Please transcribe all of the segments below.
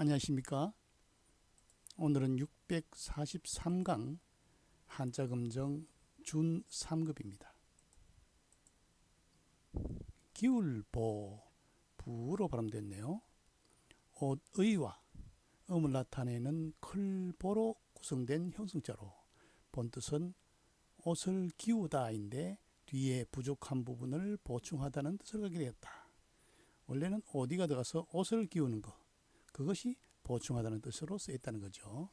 안녕하십니까. 오늘은 643강 한자금정 준 3급입니다. 기울보 부로 발음됐네요. 옷의와 음을 나타내는 클보로 구성된 형성자로 본뜻은 옷을 기우다인데 뒤에 부족한 부분을 보충하다는 뜻을 갖게 되었다. 원래는 어디가 들어가서 옷을 기우는 것, 그것이 보충하다는 뜻으로 쓰였다는 거죠.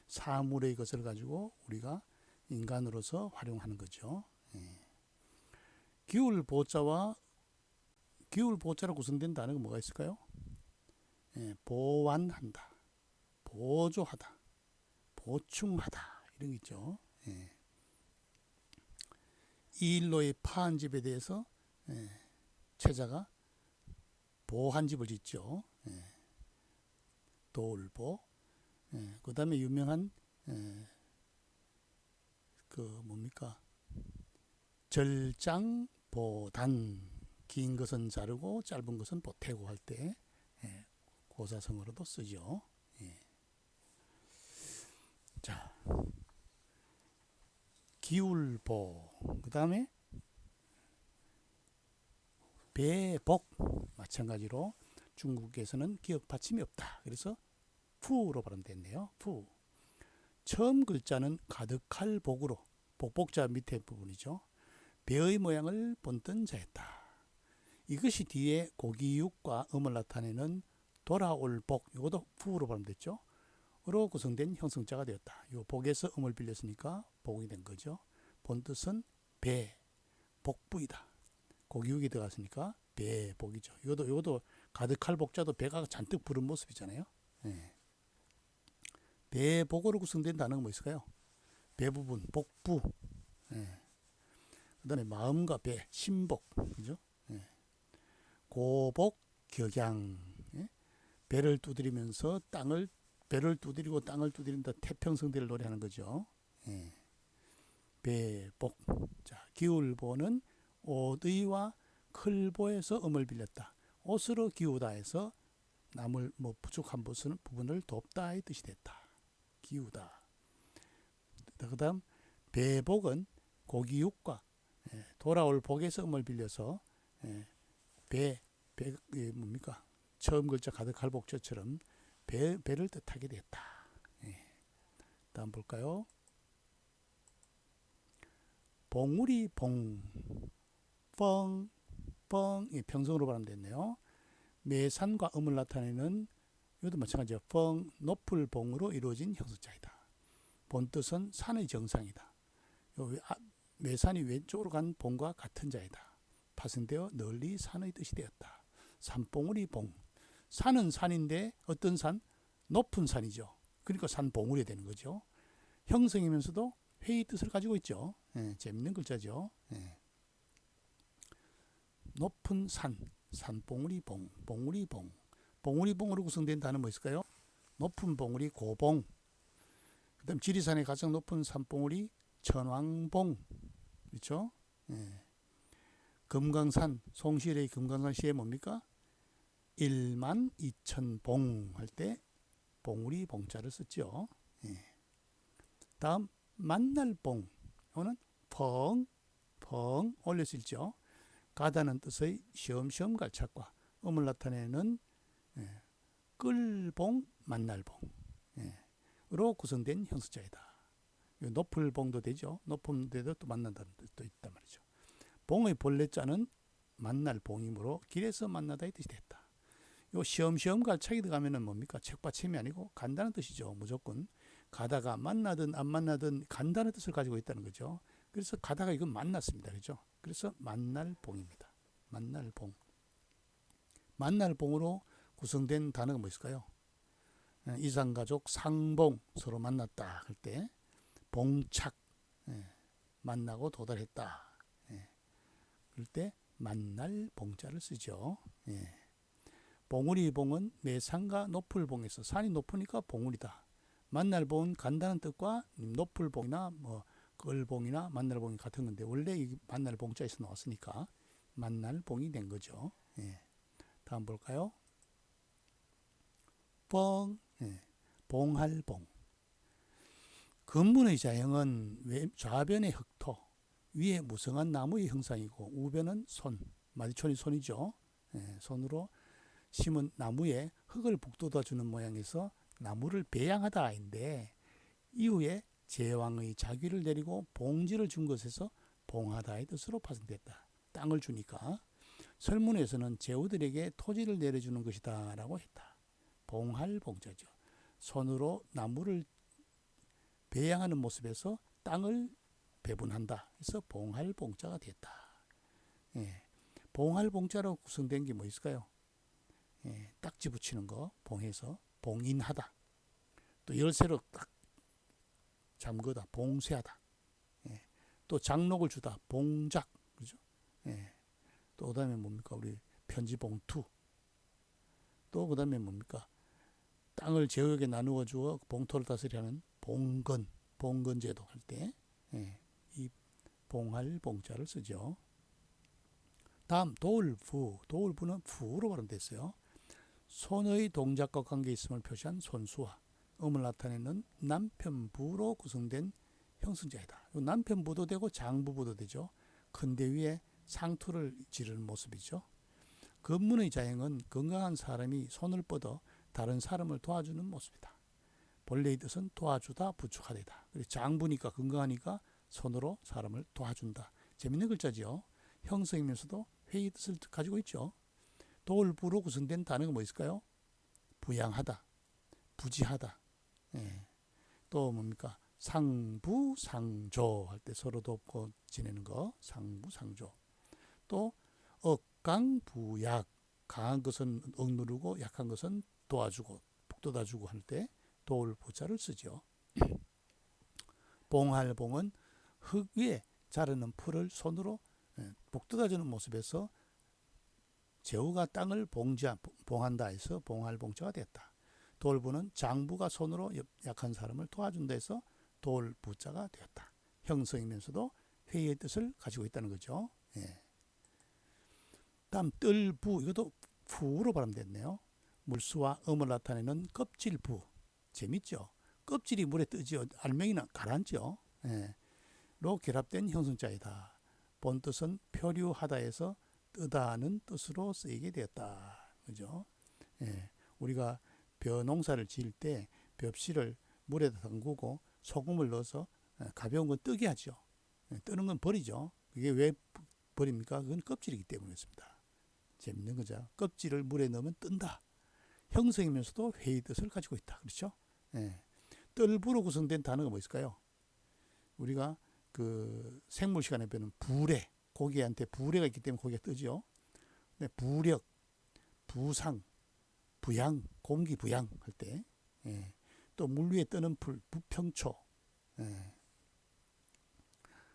사물의 것을 가지고 우리가 인간으로서 활용하는 거죠. 기울 보자로 구성된 단어가 뭐가 있을까요? 보완한다, 보조하다, 보충하다 이런 게 있죠. 이일로의 파한 집에 대해서 채자가 보한 집을 짓죠. 돌보. 그 다음에 유명한 그 뭡니까? 절장보단, 긴 것은 자르고 짧은 것은 보태고 할 때 고사성어로도 쓰죠. 자, 기울보. 그 다음에 배복. 마찬가지로 중국에서는 기역 받침이 없다. 그래서 푸로 발음됐네요. 푸. 처음 글자는 가득할 복으로, 복복자 밑에 부분이죠. 배의 모양을 본뜬 자였다. 이것이 뒤에 고기육과 음을 나타내는 돌아올 복, 이것도 푸로 발음됐죠. 으로 구성된 형성자가 되었다. 이 복에서 음을 빌렸으니까 복이 된 거죠. 본뜻은 배, 복부이다. 고기육이 들어갔으니까 배, 복이죠. 이것도 가득할 복자도 배가 잔뜩 부른 모습이잖아요. 배, 복으로 구성된 단어가 뭐 있을까요? 배 부분, 복부. 그 다음에 마음과 배, 신복. 그죠? 고복, 격양. 배를 두드리면서 배를 두드리고 땅을 두드린다. 태평성대를 노래하는 거죠. 배, 복. 자, 기울보는 옷의와 클보에서 음을 빌렸다. 옷으로 기우다 해서 남을 부족한 부분을 돕다 의 뜻이 됐다. 기우다. 그 다음 배복은 고기육과 돌아올 복에서 음을 빌려서 배 뭡니까? 처음 글자 가득할 복자처럼 배를 뜻하게 됐다. 다음 볼까요? 봉우리 봉, 뻥, 평성으로 발음됐네요. 매산과 음을 나타내는 이것도 마찬가지죠. 뻥, 높을 봉으로 이루어진 형성자이다. 본뜻은 산의 정상이다. 매산이 왼쪽으로 간 봉과 같은 자이다. 파생되어 널리 산의 뜻이 되었다. 산봉우리 봉. 산은 산인데 어떤 산? 높은 산이죠. 그러니까 산봉우리 되는 거죠. 형성이면서도 회의 뜻을 가지고 있죠. 재밌는 글자죠. 높은 산, 산봉우리 봉, 봉우리 봉. 봉우리 봉으로 구성된 단어 뭐 있을까요? 높은 봉우리 고봉. 그 다음 지리산의 가장 높은 산봉우리 천왕봉. 그렇죠? 금강산, 송시의 금강산 시에 뭡니까? 1만 2천 봉 할 때 봉우리 봉자를 썼죠. 다음 만날봉. 이거는 펑 올려 쓰죠. 가다는 뜻의 시험시험 갈착과 음을 나타내는 끌봉, 만날봉 으로 구성된 형수자이다. 높을 봉도 되죠. 높은 데도 또 만난다는 뜻도 있단 말이죠. 봉의 본래자는 만날 봉이므로 길에서 만나다의 뜻이 됐다. 요 시험시험 갈착이 들어가면은 뭡니까? 책받침이 아니고 간다는 뜻이죠. 무조건 가다가 만나든 안 만나든 간다는 뜻을 가지고 있다는 거죠. 그래서 가다가 이건 만났습니다. 그죠? 그래서 만날봉입니다. 만날봉. 만날봉으로 구성된 단어가 뭐 있을까요? 이산가족 상봉, 서로 만났다 할 때 봉착, 만나고 도달했다. 그럴 때 만날 봉자를 쓰죠. 봉우리 봉은 매산과 높을 봉에서 산이 높으니까 봉우리다. 만날 봉은 간다는 뜻과 높을 봉이나 끌봉이나 만날 봉이 같은 건데 원래 이 만날 봉자에서 나왔으니까 만날 봉이 된 거죠. 다음 볼까요? 뻥, 예, 봉할봉. 근문의 자형은 좌변의 흑토, 위에 무성한 나무의 형상이고 우변은 손, 마디촌이 손이죠. 예, 손으로 심은 나무에 흙을 북돋아주는 모양에서 나무를 배양하다인데 이후에 제왕의 자귀를 내리고 봉지를 준 것에서 봉하다의 뜻으로 파생됐다. 땅을 주니까 설문에서는 제후들에게 토지를 내려주는 것이다 라고 했다. 봉할봉자죠. 손으로 나무를 배양하는 모습에서 땅을 배분한다. 그래서 봉할봉자가 됐다. 예, 봉할봉자로 구성된 게 뭐 있을까요? 예, 딱지 붙이는 거 봉해서 봉인하다. 또 열쇠로 딱 잠그다 봉쇄하다. 예, 또 장록을 주다 봉작. 그죠? 예, 또 그다음에 뭡니까? 우리 편지 봉투. 또 그다음에 뭡니까? 땅을 제후에게 나누어 주어 봉토를 다스리는 봉건, 봉건제도 할 때, 예, 이 봉할 봉자를 쓰죠. 다음 도울부, 도울부는 부로 발음됐어요. 손의 동작과 관계 있음을 표시한 손수와 음을 나타내는 남편부로 구성된 형승자이다. 남편부도 되고 장부부도 되죠. 큰대 위에 상투를 지르는 모습이죠. 근문의 자형은 건강한 사람이 손을 뻗어 다른 사람을 도와주는 모습이다. 본래의 뜻은 도와주다, 부축하다. 장부니까 건강하니까 손으로 사람을 도와준다. 재밌는 글자죠. 형성이면서도 회의 뜻을 가지고 있죠. 도울부로 구성된 단어가 뭐 있을까요? 부양하다, 부지하다. 예. 또 뭡니까? 상부, 상조 할 때 서로 돕고 지내는 거. 상부, 상조. 또 억강, 부약. 강한 것은 억누르고 약한 것은 도와주고 북돋아주고 할 때 도울부자를 쓰죠. 봉할봉은 흙 위에 자르는 풀을 손으로 북돋아주는 모습에서 제후가 땅을 봉한다 해서 봉할봉자가 됐다. 도울부는 장부가 손으로 약한 사람을 도와준다 해서 도울부자가 되었다. 형성이면서도 회의의 뜻을 가지고 있다는 거죠. 예. 다음 뜰부, 이것도 부로 발음됐네요. 물수와 음을 나타내는 껍질부. 재밌죠? 껍질이 물에 뜨죠. 알맹이는 가라앉죠. 예. 로 결합된 형성자이다. 본 뜻은 표류하다에서 뜨다는 뜻으로 쓰이게 되었다. 그죠? 예. 우리가 벼 농사를 지을 때 벽실을 물에다 담그고 소금을 넣어서 가벼운 건 뜨게 하죠. 뜨는 건 버리죠. 그게 왜 버립니까? 그건 껍질이기 때문이었습니다. 재밌는 거죠. 껍질을 물에 넣으면 뜬다. 형성이면서도 회의 뜻을 가지고 있다. 그렇죠? 예. 뜰부로 구성된 단어가 뭐 있을까요? 우리가 그 생물 시간에 배우는 부래, 고기한테 부래가 있기 때문에 고기가 뜨죠. 네, 부력, 부상, 부양, 공기 부양 할 때, 예. 또 물 위에 뜨는 불, 부평초. 예.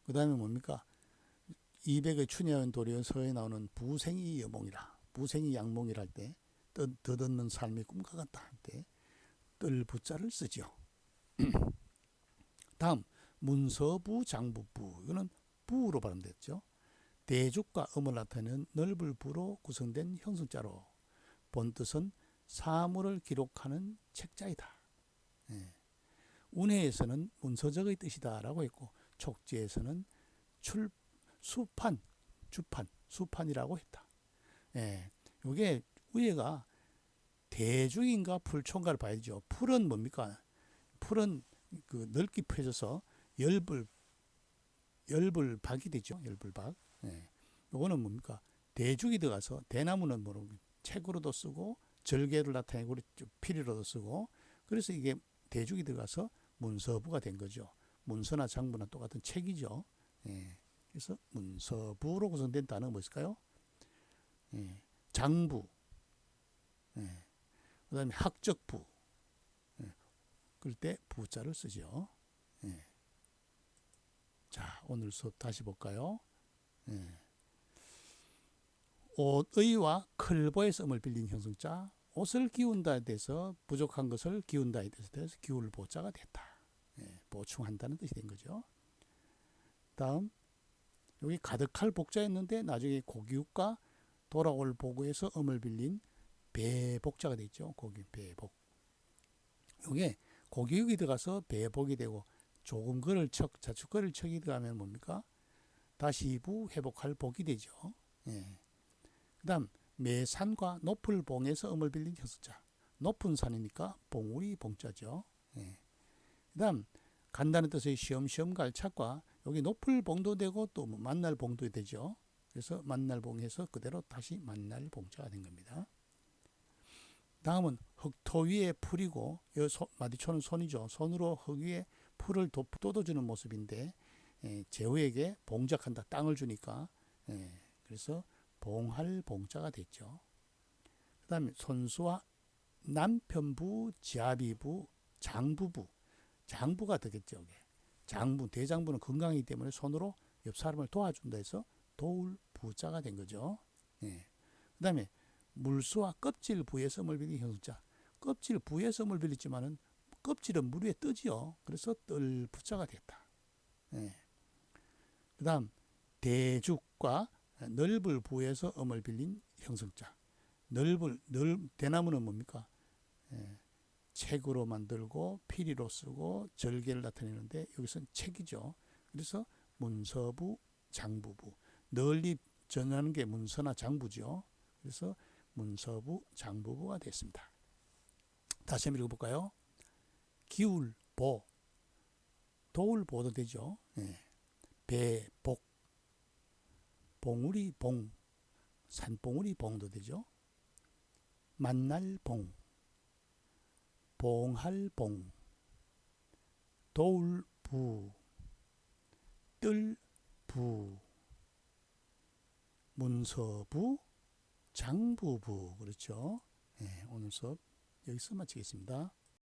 그 다음에 뭡니까? 200의 춘향 도리어 서에 나오는 부생이 여몽이라, 부생이 양몽이라 할 때, 덧없는 삶의 꿈과 같다 할 때, 뜰부자를 쓰죠. 다음 문서부, 장부부. 이거는 부로 발음됐죠. 대죽과 음을 나타내는 넓을 부로 구성된 형성자로 본 뜻은 사물을 기록하는 책자이다. 예. 운해에서는 문서적의 뜻이다라고 했고 촉지에서는 수판, 주판, 수판이라고 했다. 예. 이게 위에가 대죽인가 풀초인가를 봐야죠. 풀은 뭡니까? 풀은 그 넓게 펴져서 열불박이 되죠. 열불박. 예. 요거는 뭡니까? 대죽이 들어가서 대나무는 뭐 책으로도 쓰고 절개를 나타내고 피리로도 쓰고 그래서 이게 대죽이 들어가서 문서부가 된 거죠. 문서나 장부나 똑같은 책이죠. 예. 그래서 문서부로 구성된 단어가 무엇일까요? 예. 장부. 예. 그 다음에 학적부. 예. 그럴 때 부자를 쓰죠. 예. 자, 오늘 수업 다시 볼까요? 예. 옷의와 클보에서 음을 빌린 형성자, 옷을 기운다에 대해서 부족한 것을 기운다에 대해서 기울 보자가 됐다. 예. 보충한다는 뜻이 된 거죠. 다음 여기 가득할 복자였는데 나중에 고기육과 돌아올 보고에서 음을 빌린 배복자가 됐죠. 고기 배복. 이게 고기육이 들어가서 배복이 되고 조금 걸을 척 자축걸을 척이 들어가면 뭡니까? 다시 부 회복할 복이 되죠. 예. 그다음 매산과 높을 봉에서 음을 빌린 형성자. 높은 산이니까 봉우리 봉자죠. 예. 그다음 간다는 뜻의 시험시험 갈 착과 여기 높을 봉도 되고 또 만날 봉도 되죠. 그래서 만날 봉에서 그대로 다시 만날 봉자가 된 겁니다. 다음은 흙토 위에 풀이고 마디초는 손이죠. 손으로 흙 위에 풀을 돋워주는 모습인데 제후에게 봉작한다. 땅을 주니까 그래서 봉할 봉자가 됐죠. 그 다음에 손수와 남편부, 지아비부, 장부부. 장부가 되겠죠. 장부, 대장부는 건강이기 때문에 손으로 옆 사람을 도와준다 해서 도울 부자가 된 거죠. 그 다음에 물수와 껍질 부에서 음을 빌린 형성자. 껍질 부에서 음을 빌렸지만은 껍질은 물 위에 뜨지요. 그래서 뜰 부자가 됐다. 그 다음 대죽과 넓을 부에서 음을 빌린 형성자. 대나무는 뭡니까? 책으로 만들고 피리로 쓰고 절개를 나타내는데 여기서는 책이죠. 그래서 문서부, 장부부. 널리 전하는 게 문서나 장부죠. 그래서 문서부, 장부부가 됐습니다. 다시 한번 읽어볼까요? 기울보, 도울보도 되죠. 배복, 봉우리 봉, 산봉우리 봉도 되죠. 만날봉, 봉할봉, 도울부, 뜰부, 문서부, 장부부. 그렇죠. 오늘 수업 여기서 마치겠습니다.